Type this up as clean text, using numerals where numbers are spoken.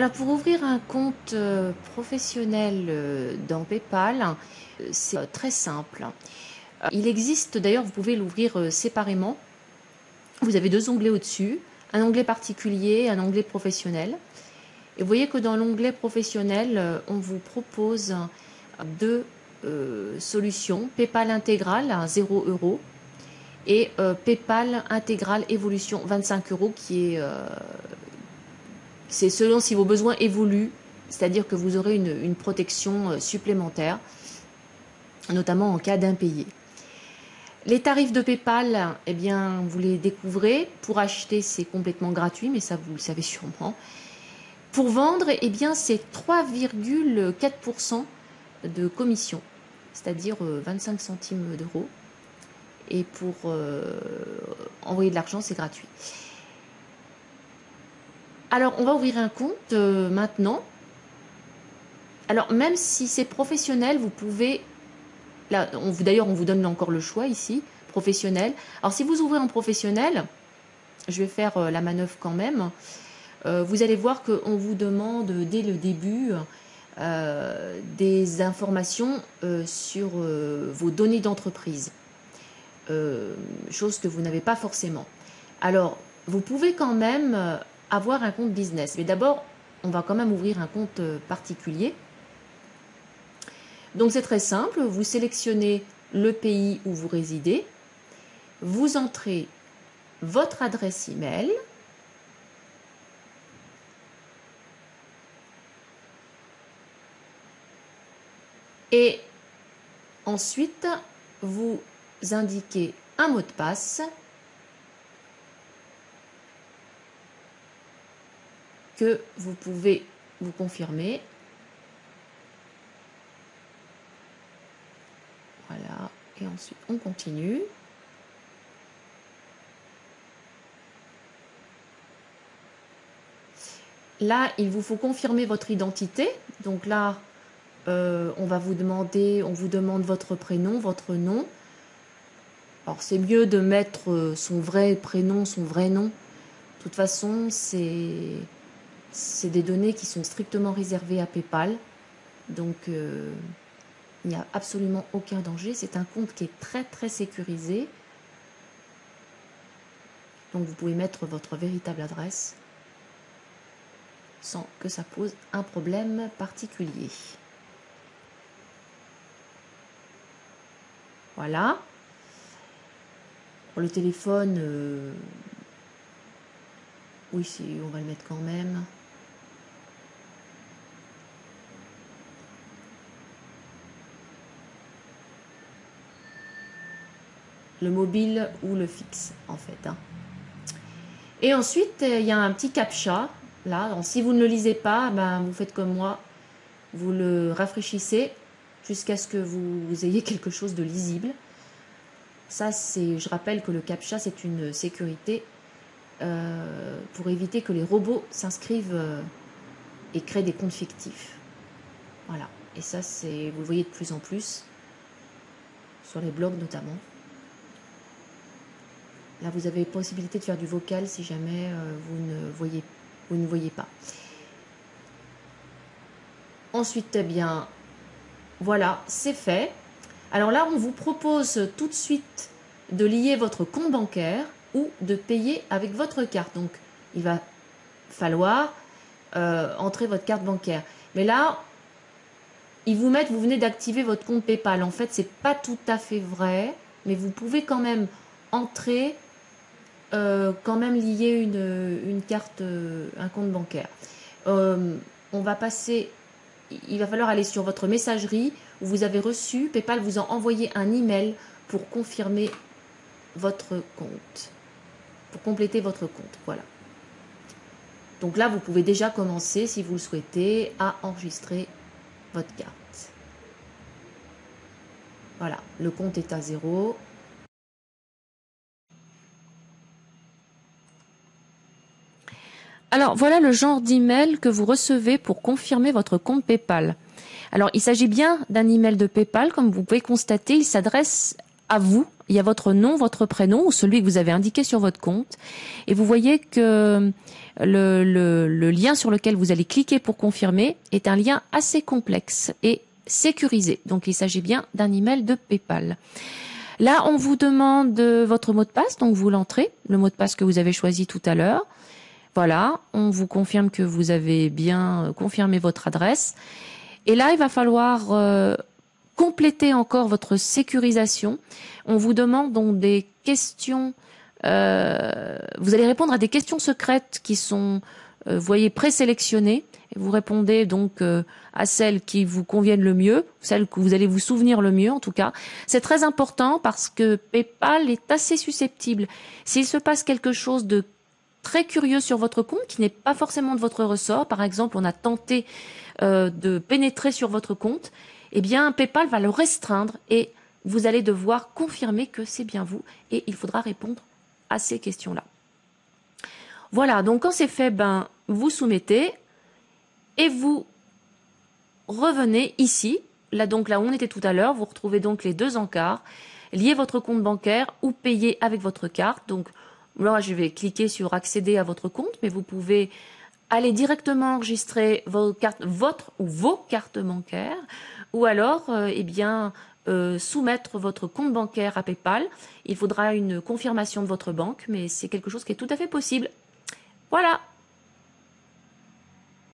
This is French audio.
Alors pour ouvrir un compte professionnel dans PayPal, c'est très simple. Il existe d'ailleurs, vous pouvez l'ouvrir séparément. Vous avez deux onglets au-dessus, un onglet particulier, un onglet professionnel. Et vous voyez que dans l'onglet professionnel, on vous propose deux solutions. PayPal intégral à 0 € et PayPal intégral évolution 25 € qui est... c'est selon si vos besoins évoluent, c'est-à-dire que vous aurez une protection supplémentaire, notamment en cas d'impayé. Les tarifs de PayPal, eh bien, vous les découvrez. Pour acheter, c'est complètement gratuit, mais ça, vous le savez sûrement. Pour vendre, eh bien, c'est 3,4% de commission, c'est-à-dire 25 centimes d'euros. Et pour envoyer de l'argent, c'est gratuit. Alors, on va ouvrir un compte maintenant. Alors, même si c'est professionnel, vous pouvez... Là, d'ailleurs, on vous donne encore le choix ici, professionnel. Alors, si vous ouvrez en professionnel, je vais faire la manœuvre quand même. Vous allez voir qu'on vous demande dès le début des informations sur vos données d'entreprise. Chose que vous n'avez pas forcément. Alors, vous pouvez quand même avoir un compte business. Mais d'abord, on va quand même ouvrir un compte particulier. Donc c'est très simple, vous sélectionnez le pays où vous résidez, vous entrez votre adresse email, et ensuite vous indiquez un mot de passe que vous pouvez vous confirmer. Voilà, et ensuite on continue. Là, il vous faut confirmer votre identité. Donc là, on vous demande votre prénom, votre nom. Alors c'est mieux de mettre son vrai prénom, son vrai nom. De toute façon, c'est des données qui sont strictement réservées à PayPal. Donc il n'y a absolument aucun danger. C'est un compte qui est très très sécurisé. Donc vous pouvez mettre votre véritable adresse sans que ça pose un problème particulier. Voilà. Pour le téléphone, oui, on va le mettre quand même. Le mobile ou le fixe, en fait. Et ensuite, il y a un petit captcha. Là, donc, si vous ne le lisez pas, ben, vous faites comme moi. Vous le rafraîchissez jusqu'à ce que vous ayez quelque chose de lisible. Ça, je rappelle que le captcha, c'est une sécurité pour éviter que les robots s'inscrivent et créent des comptes fictifs. Voilà. Et ça, vous le voyez de plus en plus, sur les blogs notamment. Là, vous avez possibilité de faire du vocal si jamais vous ne voyez pas. Ensuite, eh bien, voilà, c'est fait. Alors là, on vous propose tout de suite de lier votre compte bancaire ou de payer avec votre carte. Donc, il va falloir entrer votre carte bancaire. Mais là, vous venez d'activer votre compte PayPal. En fait, c'est pas tout à fait vrai, mais vous pouvez quand même entrer, quand même lier une carte, un compte bancaire. On va passer... Il va falloir aller sur votre messagerie où vous avez reçu, PayPal vous a envoyé un email pour confirmer votre compte, pour compléter votre compte. Voilà. Donc là, vous pouvez déjà commencer, si vous le souhaitez, à enregistrer votre carte. Voilà, le compte est à 0. Alors, voilà le genre d'email que vous recevez pour confirmer votre compte PayPal. Alors, il s'agit bien d'un email de PayPal. Comme vous pouvez constater, il s'adresse à vous, il y a votre nom, votre prénom ou celui que vous avez indiqué sur votre compte. Et vous voyez que le lien sur lequel vous allez cliquer pour confirmer est un lien assez complexe et sécurisé. Donc il s'agit bien d'un email de PayPal. Là, on vous demande votre mot de passe, donc vous l'entrez, le mot de passe que vous avez choisi tout à l'heure. Voilà, on vous confirme que vous avez bien confirmé votre adresse. Et là, il va falloir compléter encore votre sécurisation. On vous demande donc des questions. Vous allez répondre à des questions secrètes qui sont, vous voyez, présélectionnées. Et vous répondez donc à celles qui vous conviennent le mieux, celles que vous allez vous souvenir le mieux en tout cas. C'est très important parce que PayPal est assez susceptible. S'il se passe quelque chose de très curieux sur votre compte qui n'est pas forcément de votre ressort, par exemple on a tenté de pénétrer sur votre compte, eh bien PayPal va le restreindre et vous allez devoir confirmer que c'est bien vous et il faudra répondre à ces questions-là. Voilà, donc quand c'est fait, ben vous soumettez et vous revenez ici, là donc là où on était tout à l'heure, vous retrouvez donc les deux encarts, liez votre compte bancaire ou payer avec votre carte. Donc là je vais cliquer sur accéder à votre compte, mais vous pouvez aller directement enregistrer vos cartes, votre ou vos cartes bancaires, ou alors soumettre votre compte bancaire à PayPal. Il faudra une confirmation de votre banque, mais c'est quelque chose qui est tout à fait possible. Voilà.